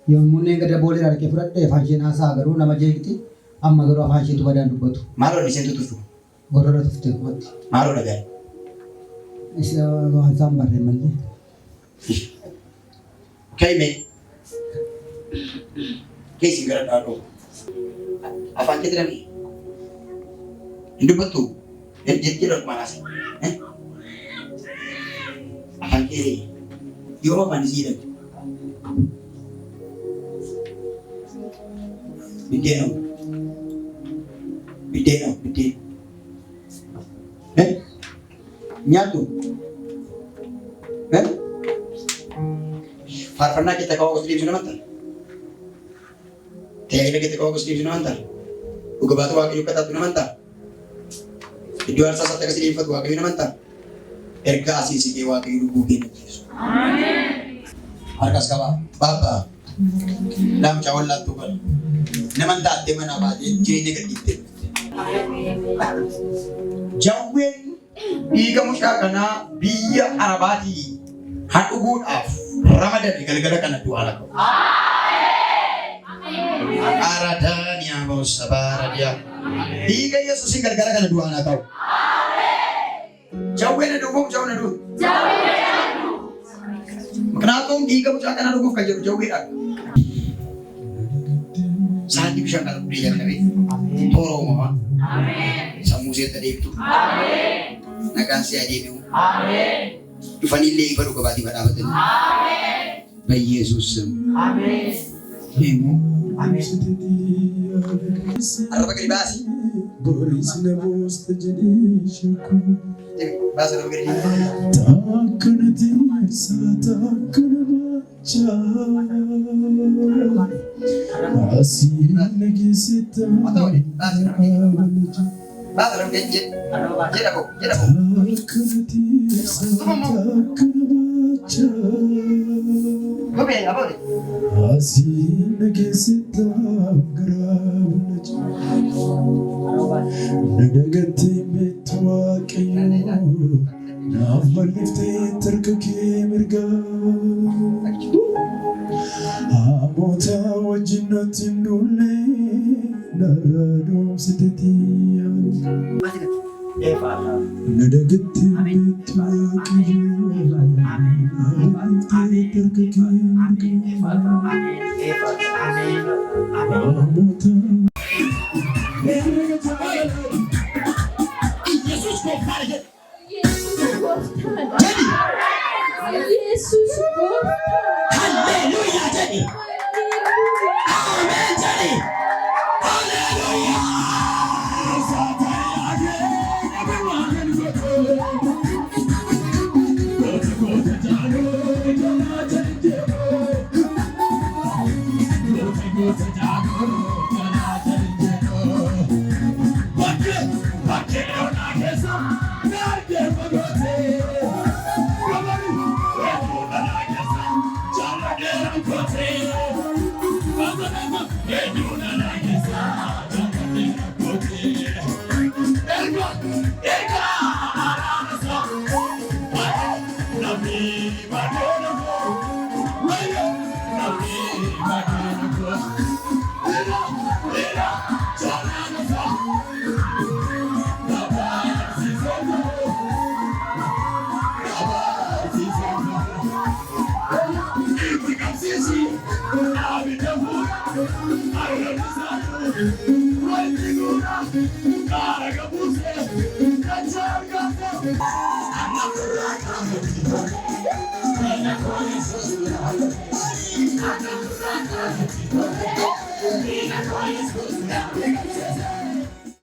Yommuu gada boolee harkee fudhadhee afaan isheen haasaa garuu nama jeeqti amma garuu afaan isheetu badaan dubbatu. Maaloo isheen tutufu? Gorora tuftee kumatti. Maaloo dhagaa? Isa waan barree malee. Kaime. Keesi gara dhaadhoo. Afaan kee dirami. Hin dubbatu. Jira manaas. Afaan kee yoo afaan isii dhabu. Biddeeno. Nyaatu. Faarfannaa kita kau kusli ibsu namantar. Tajaajila kita kau kusli ibsu namantar. Dhuga baatu waaqayyo kadhatu namantar. Iddoo aarsaa isaatti akka sideeffatu waaqayyo namantar. Ergaa asii siqee waaqayyo lubbuu keenya geessu. Harkas qaba. Baabaa. Lamcha wallaattuu godha. Naman taattee mana baatee jireenya gadhiiftee. Jawween dhiiga mushaa kanaa biyya Arabaatii hadhuguudhaaf ramadame galgala kana du'aa lakka'u. Aradaaniyaa boossa baaradiyaa. Dhiiga Yesuusiin galgala kana du'aa lakka'u. Jawween dhuguuf jawween dhuguuf. Kenapa dhiiga mushaa kana dhuguuf kan jedhu jawweedha. Saanti bishaan kana biyya kana toora uumamaa. Sammuu seetta deebtu. Nagaan si adeemu. Dhufanillee ifa dhuga baatii badhaabatanii. Biyyeesuus sirmu. Deemu. Arraba gadi baasi. Baasa arraba gadi. Amota wajinatin dule naradom setetia nadagati Yesus Haleluya jadi. Amen jadi. Haleluya. I'm